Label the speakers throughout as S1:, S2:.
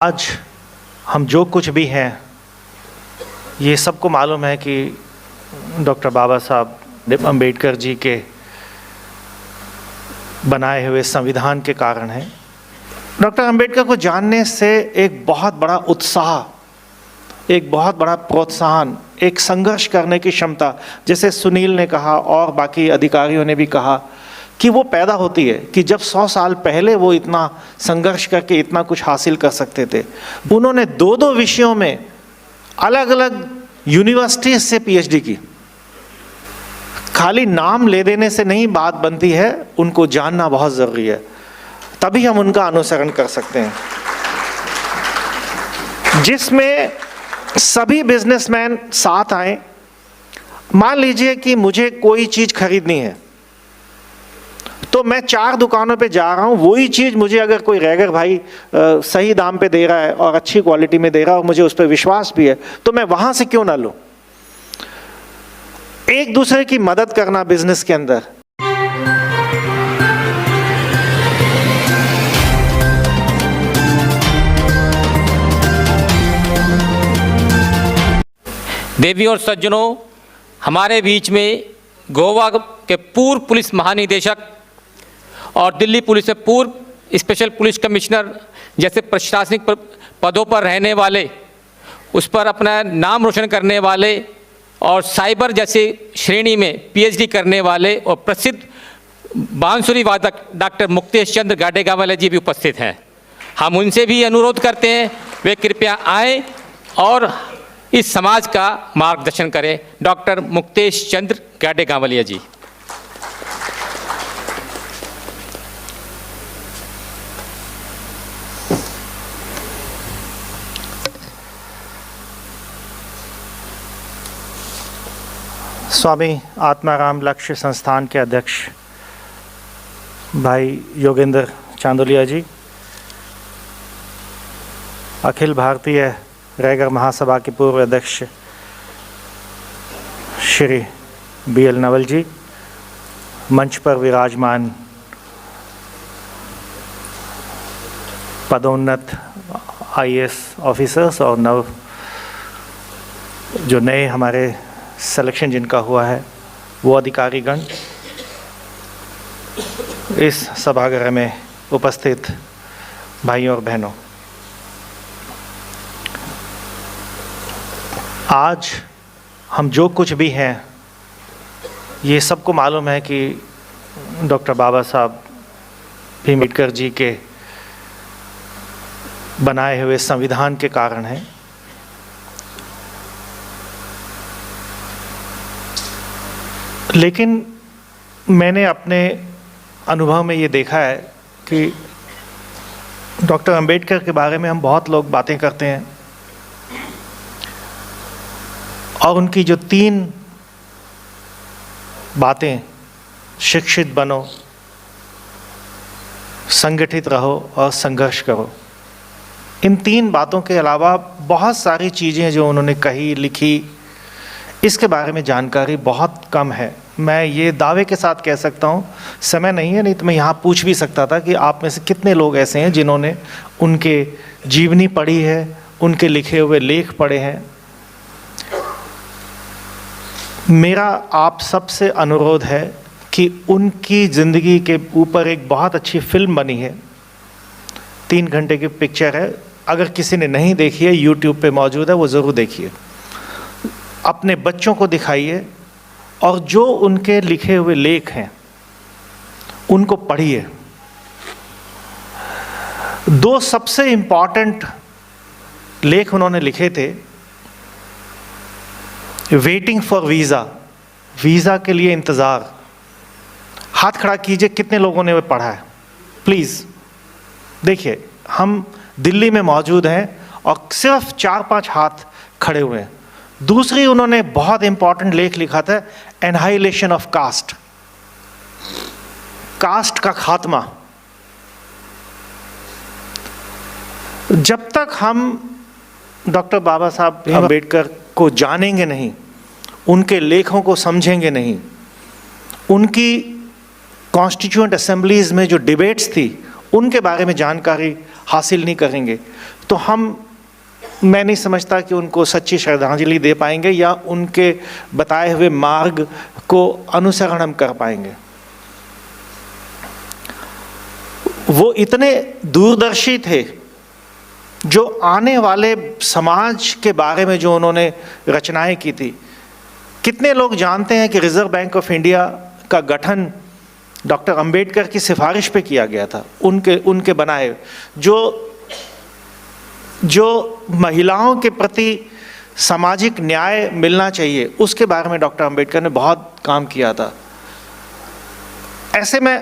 S1: आज हम जो कुछ भी हैं, ये सबको मालूम है कि डॉक्टर बाबा साहब अम्बेडकर जी के बनाए हुए संविधान के कारण है। डॉक्टर अम्बेडकर को जानने से एक बहुत बड़ा उत्साह, एक बहुत बड़ा प्रोत्साहन, एक संघर्ष करने की क्षमता, जैसे सुनील ने कहा और बाकी अधिकारियों ने भी कहा कि वो पैदा होती है कि जब 100 साल पहले वो इतना संघर्ष करके इतना कुछ हासिल कर सकते थे। उन्होंने दो विषयों में अलग अलग यूनिवर्सिटी से पीएचडी की। खाली नाम ले देने से नहीं बात बनती है, उनको जानना बहुत ज़रूरी है, तभी हम उनका अनुसरण कर सकते हैं। जिसमें सभी बिजनेसमैन साथ आए। मान लीजिए कि मुझे कोई चीज़ खरीदनी है तो मैं 4 दुकानों पे जा रहा हूँ, वही चीज़ मुझे अगर कोई रैगर भाई सही दाम पे दे रहा है और अच्छी क्वालिटी में दे रहा है और मुझे उस पर विश्वास भी है, तो मैं वहाँ से क्यों ना लूँ। एक दूसरे की मदद करना बिजनेस के अंदर।
S2: देवी और सज्जनों, हमारे बीच में गोवा के पूर्व पुलिस महानिदेशक और दिल्ली पुलिस में पूर्व स्पेशल पुलिस कमिश्नर जैसे प्रशासनिक पदों पर रहने वाले, उस पर अपना नाम रोशन करने वाले और साइबर जैसे श्रेणी में पीएचडी करने वाले और प्रसिद्ध बांसुरी वादक डॉक्टर मुक्तेश चंद्र गाडेगावाले जी भी उपस्थित हैं। हम उनसे भी अनुरोध करते हैं वे कृपया आएँ और इस समाज का मार्गदर्शन करें। डॉक्टर मुक्तेश चंद्र गाडेगावाले जी।
S1: स्वामी आत्माराम लक्ष्य संस्थान के अध्यक्ष भाई योगेंद्र चांदोलिया जी, अखिल भारतीय रैगर महासभा के पूर्व अध्यक्ष श्री BL नवल जी, मंच पर विराजमान पदोन्नत IAS ऑफिसर्स और जो नए हमारे सिलेक्शन जिनका हुआ है वो अधिकारीगण, इस सभागृह में उपस्थित भाइयों और बहनों, आज हम जो कुछ भी हैं, ये सबको मालूम है कि डॉक्टर बाबा साहब अम्बेडकर जी के बनाए हुए संविधान के कारण है। लेकिन मैंने अपने अनुभव में ये देखा है कि डॉक्टर अम्बेडकर के बारे में हम बहुत लोग बातें करते हैं और उनकी जो 3 बातें, शिक्षित बनो, संगठित रहो और संघर्ष करो, इन 3 बातों के अलावा बहुत सारी चीज़ें जो उन्होंने कही, लिखी, इसके बारे में जानकारी बहुत कम है। मैं ये दावे के साथ कह सकता हूँ, समय नहीं है, नहीं तो मैं यहाँ पूछ भी सकता था कि आप में से कितने लोग ऐसे हैं जिन्होंने उनके जीवनी पढ़ी है, उनके लिखे हुए लेख पढ़े हैं। मेरा आप सबसे अनुरोध है कि उनकी ज़िंदगी के ऊपर एक बहुत अच्छी फिल्म बनी है, 3 घंटे की पिक्चर है। अगर किसी ने नहीं देखी है, YouTube पे मौजूद है, वो ज़रूर देखिए, अपने बच्चों को दिखाइए और जो उनके लिखे हुए लेख हैं उनको पढ़िए। 2 सबसे इम्पॉर्टेंट लेख उन्होंने लिखे थे। वेटिंग फॉर वीज़ा, वीज़ा के लिए इंतज़ार। हाथ खड़ा कीजिए कितने लोगों ने वो पढ़ा है, प्लीज़। देखिए, हम दिल्ली में मौजूद हैं और सिर्फ 4-5 हाथ खड़े हुए हैं। दूसरी उन्होंने बहुत इंपॉर्टेंट लेख लिखा था, एनहाइलेशन ऑफ कास्ट, कास्ट का खात्मा। जब तक हम डॉक्टर बाबा साहब अम्बेडकर को जानेंगे नहीं, उनके लेखों को समझेंगे नहीं, उनकी कॉन्स्टिट्यूएंट असेंबलीज में जो डिबेट्स थी उनके बारे में जानकारी हासिल नहीं करेंगे, तो मैं नहीं समझता कि उनको सच्ची श्रद्धांजलि दे पाएंगे या उनके बताए हुए मार्ग को अनुसरण हम कर पाएंगे। वो इतने दूरदर्शी थे, जो आने वाले समाज के बारे में जो उन्होंने रचनाएं की थी। कितने लोग जानते हैं कि रिजर्व बैंक ऑफ इंडिया का गठन डॉक्टर अंबेडकर की सिफारिश पे किया गया था, उनके बनाए, जो महिलाओं के प्रति सामाजिक न्याय मिलना चाहिए उसके बारे में डॉक्टर अंबेडकर ने बहुत काम किया था। ऐसे मैं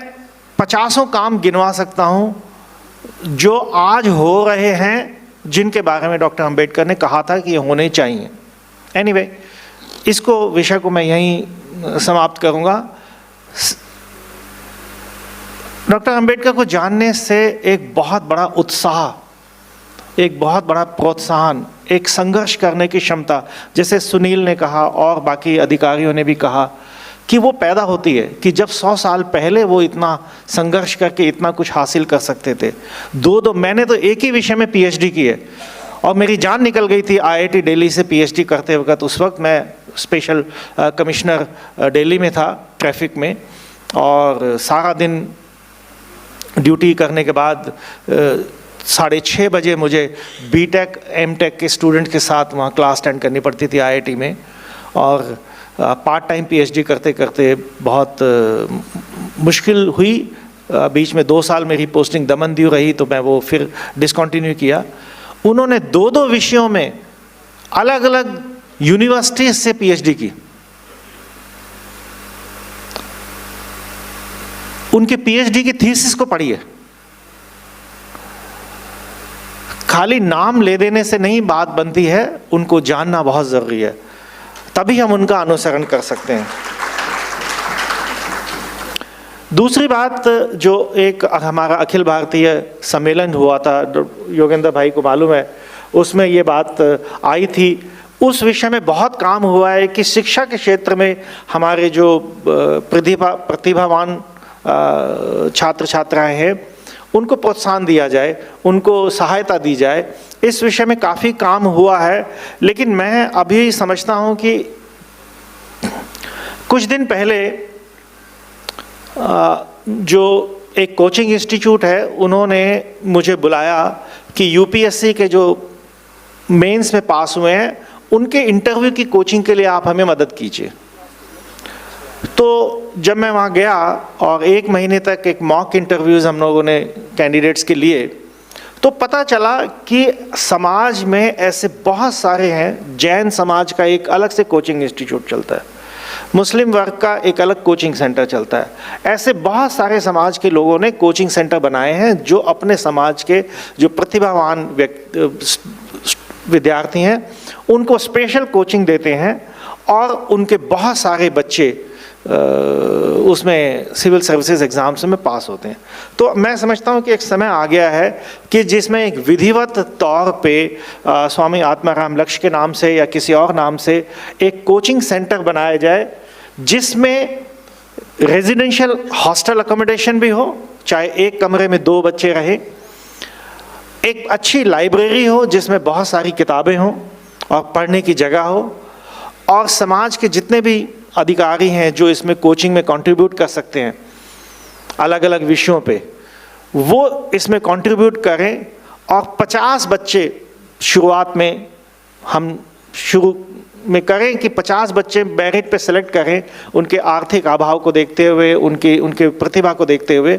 S1: 50 काम गिनवा सकता हूं जो आज हो रहे हैं, जिनके बारे में डॉक्टर अंबेडकर ने कहा था कि ये होने चाहिए। एनीवे, इसको विषय को मैं यहीं समाप्त करूंगा। डॉक्टर अंबेडकर को जानने से एक बहुत बड़ा उत्साह, एक बहुत बड़ा प्रोत्साहन, एक संघर्ष करने की क्षमता, जैसे सुनील ने कहा और बाकी अधिकारियों ने भी कहा कि वो पैदा होती है कि जब 100 साल पहले वो इतना संघर्ष करके इतना कुछ हासिल कर सकते थे। मैंने तो एक ही विषय में पीएचडी की है और मेरी जान निकल गई थी आईआईटी दिल्ली से पीएचडी करते वक्त। उस वक्त मैं स्पेशल कमिश्नर दिल्ली में था ट्रैफिक में, और सारा दिन ड्यूटी करने के बाद 6:30 बजे मुझे बीटेक एमटेक के स्टूडेंट के साथ वहाँ क्लास अटेंड करनी पड़ती थी आईआईटी में। और पार्ट टाइम पीएचडी करते करते बहुत मुश्किल हुई। बीच में 2 साल मेरी पोस्टिंग दमनदीव रही, तो मैं वो फिर डिसकंटिन्यू किया। उन्होंने 2 विषयों में अलग अलग यूनिवर्सिटी से पीएचडी की। उनके पीएचडी की थीसिस को पढ़िए। खाली नाम ले देने से नहीं बात बनती है, उनको जानना बहुत जरूरी है, तभी हम उनका अनुसरण कर सकते हैं। दूसरी बात, जो एक हमारा अखिल भारतीय सम्मेलन हुआ था, योगेंद्र भाई को मालूम है, उसमें ये बात आई थी। उस विषय में बहुत काम हुआ है कि शिक्षा के क्षेत्र में हमारे जो प्रतिभावान छात्र छात्राएं हैं उनको प्रोत्साहन दिया जाए, उनको सहायता दी जाए। इस विषय में काफ़ी काम हुआ है, लेकिन मैं अभी समझता हूँ कि कुछ दिन पहले जो एक कोचिंग इंस्टीट्यूट है, उन्होंने मुझे बुलाया कि यूपीएससी के जो मेंस में पास हुए हैं उनके इंटरव्यू की कोचिंग के लिए आप हमें मदद कीजिए। तो जब मैं वहाँ गया और 1 महीने तक एक मॉक इंटरव्यूज़ हम लोगों ने कैंडिडेट्स के लिए, तो पता चला कि समाज में ऐसे बहुत सारे हैं। जैन समाज का एक अलग से कोचिंग इंस्टीट्यूट चलता है, मुस्लिम वर्ग का एक अलग कोचिंग सेंटर चलता है। ऐसे बहुत सारे समाज के लोगों ने कोचिंग सेंटर बनाए हैं जो अपने समाज के जो प्रतिभावान विद्यार्थी हैं उनको स्पेशल कोचिंग देते हैं, और उनके बहुत सारे बच्चे उसमें सिविल सर्विसेज एग्ज़ाम्स में पास होते हैं। तो मैं समझता हूँ कि एक समय आ गया है कि जिसमें एक विधिवत तौर पे स्वामी आत्माराम लक्ष्य के नाम से या किसी और नाम से एक कोचिंग सेंटर बनाया जाए, जिसमें रेजिडेंशियल हॉस्टल अकोमोडेशन भी हो, चाहे एक कमरे में 2 बच्चे रहें, एक अच्छी लाइब्रेरी हो जिसमें बहुत सारी किताबें हों और पढ़ने की जगह हो, और समाज के जितने भी अधिकारी हैं जो इसमें कोचिंग में कंट्रीब्यूट कर सकते हैं अलग अलग विषयों पे, वो इसमें कंट्रीब्यूट करें। और 50 बच्चे शुरुआत में हम शुरू में करें कि 50 बच्चे मेरिट पे सेलेक्ट करें, उनके आर्थिक अभाव को देखते हुए, उनके प्रतिभा को देखते हुए,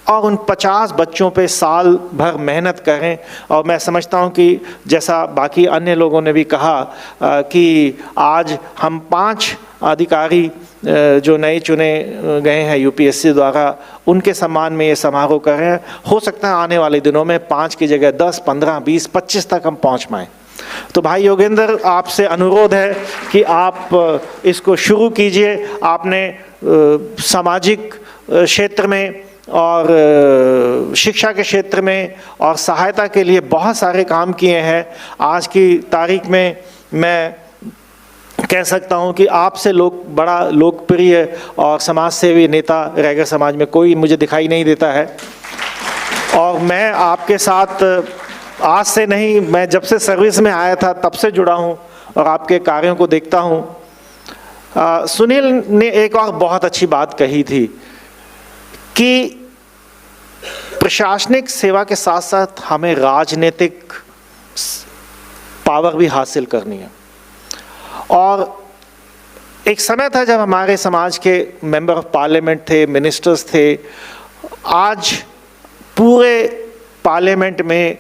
S1: और उन 50 बच्चों पे साल भर मेहनत करें। और मैं समझता हूँ कि जैसा बाकी अन्य लोगों ने भी कहा कि आज हम 5 अधिकारी जो नए चुने गए हैं यूपीएससी द्वारा, उनके सम्मान में ये समारोह कर रहे हैं। हो सकता है आने वाले दिनों में 5 की जगह 10, 15, 20, 25 तक हम पहुँच पाएँ। तो भाई योगेंद्र, आपसे अनुरोध है कि आप इसको शुरू कीजिए। आपने सामाजिक क्षेत्र में और शिक्षा के क्षेत्र में और सहायता के लिए बहुत सारे काम किए हैं। आज की तारीख में मैं कह सकता हूं कि आपसे बड़ा लोकप्रिय और समाज सेवी नेता रैगर समाज में कोई मुझे दिखाई नहीं देता है। और मैं आपके साथ आज से नहीं, मैं जब से सर्विस में आया था तब से जुड़ा हूँ और आपके कार्यों को देखता हूँ। सुनील ने एक और बहुत अच्छी बात कही थी कि प्रशासनिक सेवा के साथ साथ हमें राजनीतिक पावर भी हासिल करनी है। और एक समय था जब हमारे समाज के मेंबर ऑफ पार्लियामेंट थे, मिनिस्टर्स थे। आज पूरे पार्लियामेंट में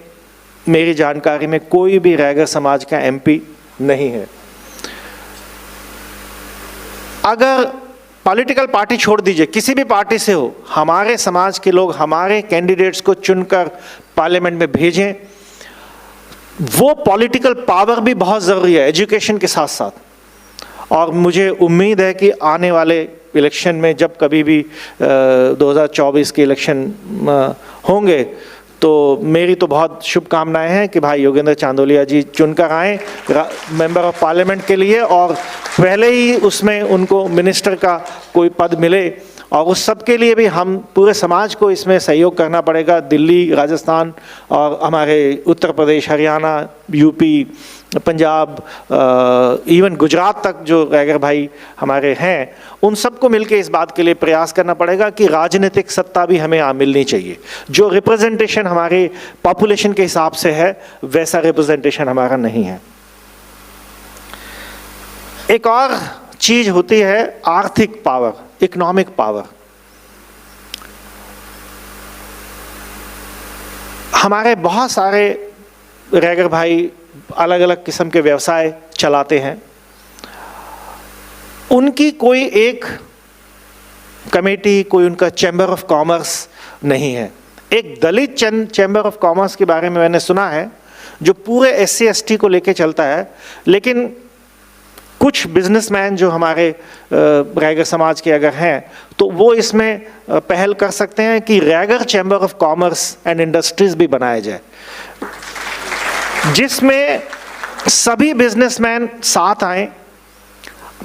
S1: मेरी जानकारी में कोई भी रैगर समाज का एमपी नहीं है। अगर पॉलिटिकल पार्टी छोड़ दीजिए, किसी भी पार्टी से हो, हमारे समाज के लोग हमारे कैंडिडेट्स को चुनकर पार्लियामेंट में भेजें। वो पॉलिटिकल पावर भी बहुत ज़रूरी है एजुकेशन के साथ साथ। और मुझे उम्मीद है कि आने वाले इलेक्शन में, जब कभी भी 2024 के इलेक्शन होंगे, तो मेरी तो बहुत शुभकामनाएं हैं कि भाई योगेंद्र चांदोलिया जी चुनकर आएँ मेंबर ऑफ पार्लियामेंट के लिए, और पहले ही उसमें उनको मिनिस्टर का कोई पद मिले। और उस सब के लिए भी हम पूरे समाज को इसमें सहयोग करना पड़ेगा। दिल्ली, राजस्थान और हमारे उत्तर प्रदेश, हरियाणा, यूपी, पंजाब, इवन गुजरात तक जो रैगर भाई हमारे हैं, उन सबको मिलकर इस बात के लिए प्रयास करना पड़ेगा कि राजनीतिक सत्ता भी हमें मिलनी चाहिए। जो रिप्रेजेंटेशन हमारे पॉपुलेशन के हिसाब से है, वैसा रिप्रेजेंटेशन हमारा नहीं है। एक और चीज होती है आर्थिक पावर, इकोनॉमिक पावर। हमारे बहुत सारे रैगर भाई अलग अलग किस्म के व्यवसाय चलाते हैं। उनकी कोई एक कमेटी, कोई उनका चैम्बर ऑफ कॉमर्स नहीं है। एक दलित चैम्बर ऑफ कॉमर्स के बारे में मैंने सुना है, जो पूरे SC ST को लेके चलता है। लेकिन कुछ बिजनेसमैन जो हमारे रैगर समाज के अगर हैं, तो वो इसमें पहल कर सकते हैं कि Raigar chamber of commerce and industries भी बनाया जाए, जिसमें सभी बिजनेसमैन साथ आएं।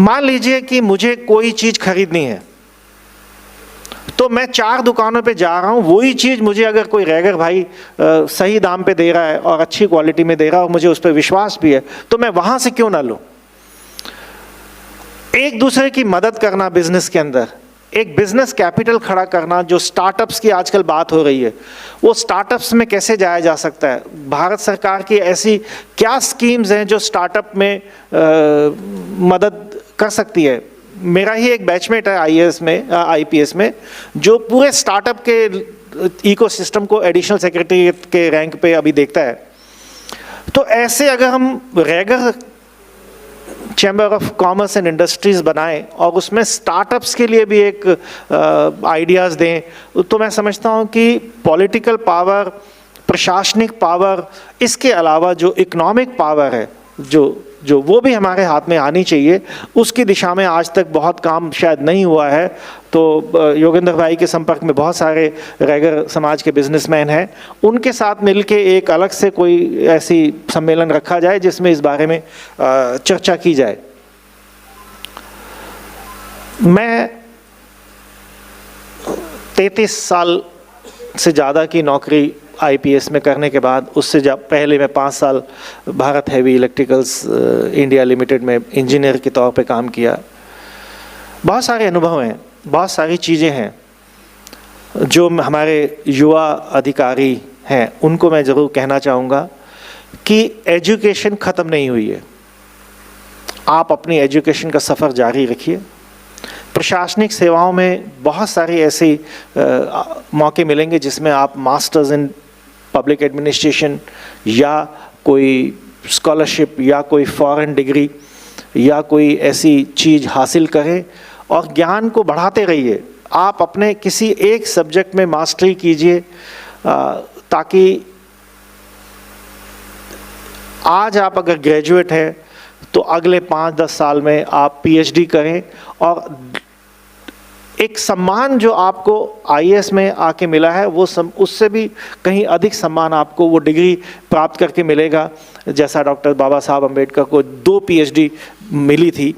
S1: मान लीजिए कि मुझे कोई चीज़ खरीदनी है, तो मैं 4 दुकानों पे जा रहा हूँ, वही चीज़ मुझे अगर कोई रैगर भाई सही दाम पे दे रहा है और अच्छी क्वालिटी में दे रहा है और मुझे उस पर विश्वास भी है, तो मैं वहाँ से क्यों ना लूँ। एक दूसरे की मदद करना बिजनेस के अंदर, एक बिजनेस कैपिटल खड़ा करना। जो स्टार्टअप्स की आजकल बात हो रही है, वो स्टार्टअप्स में कैसे जाया जा सकता है। भारत सरकार की ऐसी क्या स्कीम्स हैं जो स्टार्टअप में मदद कर सकती है। मेरा ही एक बैचमेट है IAS में, IPS में, जो पूरे स्टार्टअप के इकोसिस्टम को एडिशनल सेक्रेटरी के रैंक पे अभी देखता है। तो ऐसे अगर हम Raigar chamber of commerce and industries बनाएं और उसमें स्टार्टअप्स के लिए भी एक आइडियाज़ दें, तो मैं समझता हूं कि पॉलिटिकल पावर, प्रशासनिक पावर, इसके अलावा जो इकोनॉमिक पावर है, जो वो भी हमारे हाथ में आनी चाहिए। उसकी दिशा में आज तक बहुत काम शायद नहीं हुआ है। तो योगेंद्र भाई के संपर्क में बहुत सारे रैगर समाज के बिजनेसमैन हैं, उनके साथ मिलके एक अलग से कोई ऐसी सम्मेलन रखा जाए जिसमें इस बारे में चर्चा की जाए। मैं 33 साल से ज़्यादा की नौकरी IPS में करने के बाद, उससे पहले मैं 5 साल Bharat heavy electricals India limited में इंजीनियर के तौर पे काम किया। बहुत सारे अनुभव हैं, बहुत सारी चीज़ें हैं जो हमारे युवा अधिकारी हैं उनको मैं ज़रूर कहना चाहूँगा कि एजुकेशन ख़त्म नहीं हुई है। आप अपनी एजुकेशन का सफ़र जारी रखिए। प्रशासनिक सेवाओं में बहुत सारी ऐसी मौके मिलेंगे जिसमें आप मास्टर्स इन पब्लिक एडमिनिस्ट्रेशन या कोई स्कॉलरशिप या कोई फॉरेन डिग्री या कोई ऐसी चीज़ हासिल करें और ज्ञान को बढ़ाते रहिए। आप अपने किसी एक सब्जेक्ट में मास्टरी कीजिए, ताकि आज आप अगर ग्रेजुएट हैं तो अगले 5-10 साल में आप PhD करें और एक सम्मान जो आपको IAS में आके मिला है वो उससे भी कहीं अधिक सम्मान आपको वो डिग्री प्राप्त करके मिलेगा, जैसा डॉक्टर बाबा साहब अम्बेडकर को 2 PhD मिली थी।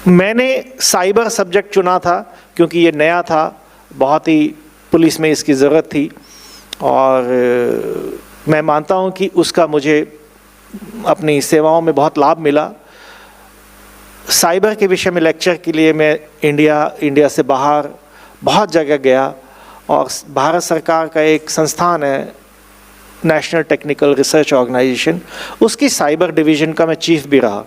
S1: मैंने साइबर सब्जेक्ट चुना था क्योंकि ये नया था, बहुत ही पुलिस में इसकी ज़रूरत थी। और मैं मानता हूँ कि उसका मुझे अपनी सेवाओं में बहुत लाभ मिला। साइबर के विषय में लेक्चर के लिए मैं इंडिया से बाहर बहुत जगह गया, और भारत सरकार का एक संस्थान है नेशनल टेक्निकल रिसर्च ऑर्गेनाइजेशन, उसकी साइबर डिवीज़न का मैं चीफ भी रहा।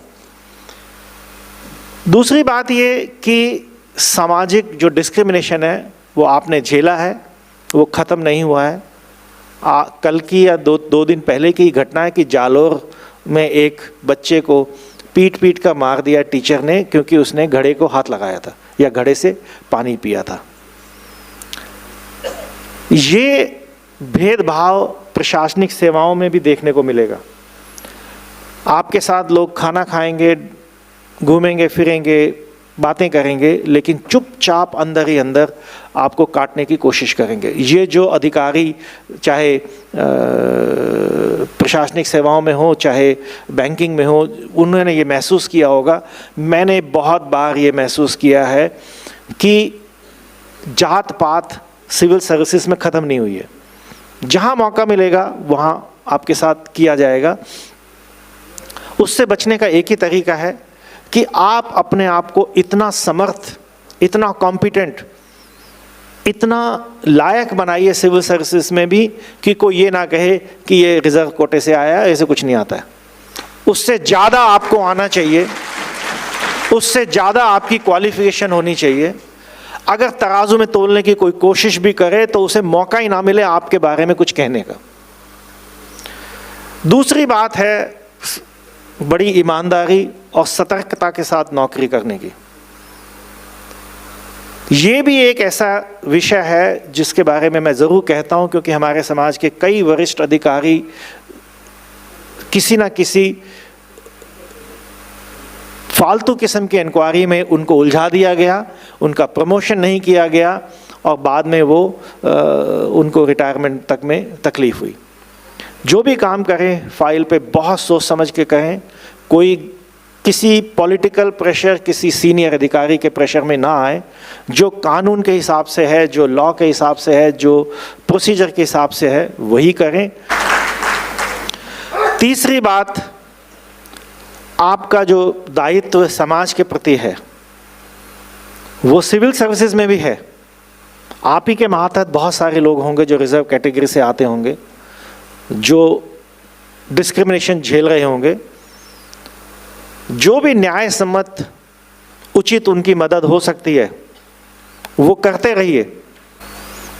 S1: दूसरी बात ये कि सामाजिक जो डिस्क्रिमिनेशन है वो आपने झेला है, वो ख़त्म नहीं हुआ है। कल की या दो दिन पहले की घटना है कि जालोर में एक बच्चे को पीट कर मार दिया टीचर ने, क्योंकि उसने घड़े को हाथ लगाया था या घड़े से पानी पिया था। ये भेदभाव प्रशासनिक सेवाओं में भी देखने को मिलेगा। आपके साथ लोग खाना खाएंगे, घूमेंगे फिरेंगे, बातें करेंगे, लेकिन चुपचाप अंदर ही अंदर आपको काटने की कोशिश करेंगे। ये जो अधिकारी चाहे प्रशासनिक सेवाओं में हो चाहे बैंकिंग में हो, उन्होंने ये महसूस किया होगा। मैंने बहुत बार ये महसूस किया है कि जात पात सिविल सर्विसेज में ख़त्म नहीं हुई है। जहाँ मौका मिलेगा वहाँ आपके साथ किया जाएगा। उससे बचने का एक ही तरीका है कि आप अपने आप को इतना समर्थ, इतना कॉम्पिटेंट, इतना लायक बनाइए सिविल सर्विसेज में भी कि कोई ये ना कहे कि ये रिजर्व कोटे से आया है, ऐसे कुछ नहीं आता है। उससे ज़्यादा आपको आना चाहिए, उससे ज़्यादा आपकी क्वालिफिकेशन होनी चाहिए। अगर तराजू में तोलने की कोई कोशिश भी करे तो उसे मौका ही ना मिले आपके बारे में कुछ कहने का। दूसरी बात है बड़ी ईमानदारी और सतर्कता के साथ नौकरी करने की। ये भी एक ऐसा विषय है जिसके बारे में मैं ज़रूर कहता हूँ, क्योंकि हमारे समाज के कई वरिष्ठ अधिकारी किसी न किसी फालतू किस्म की इंक्वायरी में उनको उलझा दिया गया, उनका प्रमोशन नहीं किया गया और बाद में वो उनको रिटायरमेंट तक में तकलीफ़ हुई। जो भी काम करें फाइल पे बहुत सोच समझ के करें। कोई किसी पॉलिटिकल प्रेशर, किसी सीनियर अधिकारी के प्रेशर में ना आए। जो कानून के हिसाब से है, जो लॉ के हिसाब से है, जो प्रोसीजर के हिसाब से है, वही करें। तीसरी बात, आपका जो दायित्व समाज के प्रति है वो सिविल सर्विसेज में भी है। आप ही के मातहत बहुत सारे लोग होंगे जो रिजर्व कैटेगरी से आते होंगे, जो डिस्क्रिमिनेशन झेल रहे होंगे। जो भी न्याय सम्मत उचित उनकी मदद हो सकती है वो करते रहिए।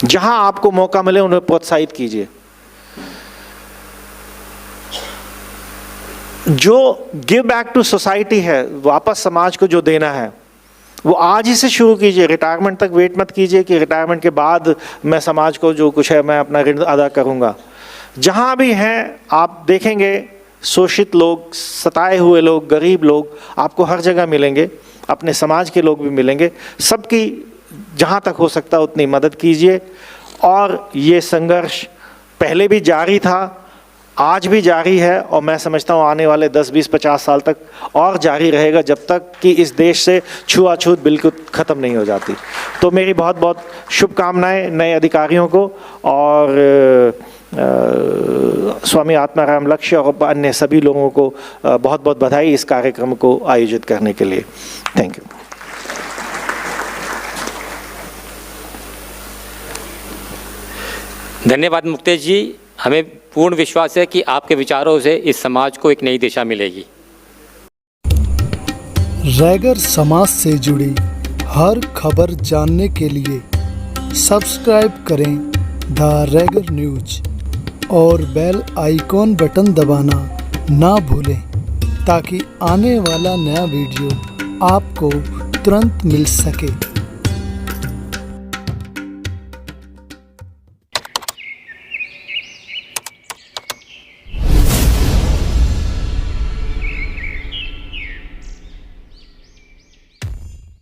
S1: जहां आपको मौका मिले उन्हें प्रोत्साहित कीजिए। जो गिव बैक टू सोसाइटी है, वापस समाज को जो देना है, वो आज ही से शुरू कीजिए। रिटायरमेंट तक वेट मत कीजिए कि रिटायरमेंट के बाद मैं समाज को जो कुछ है मैं अपना ऋण अदा करूँगा। जहाँ भी हैं आप देखेंगे शोषित लोग, सताए हुए लोग, गरीब लोग आपको हर जगह मिलेंगे, अपने समाज के लोग भी मिलेंगे। सबकी जहाँ तक हो सकता है उतनी मदद कीजिए। और ये संघर्ष पहले भी जारी था, आज भी जारी है, और मैं समझता हूँ आने वाले 10, 20, 50 साल तक और जारी रहेगा, जब तक कि इस देश से छुआछूत बिल्कुल ख़त्म नहीं हो जाती। तो मेरी बहुत बहुत शुभकामनाएं नए अधिकारियों को, और स्वामी आत्माराम लक्ष्य और अन्य सभी लोगों को बहुत बहुत बधाई इस कार्यक्रम को आयोजित करने के लिए। Thank you.
S2: धन्यवाद मुक्तेश जी। हमें पूर्ण विश्वास है कि आपके विचारों से इस समाज को एक नई दिशा मिलेगी।
S3: रैगर समाज से जुड़ी हर खबर जानने के लिए सब्सक्राइब करें द रैगर न्यूज और बेल आइकॉन बटन दबाना ना भूलें, ताकि आने वाला नया वीडियो आपको तुरंत मिल सके।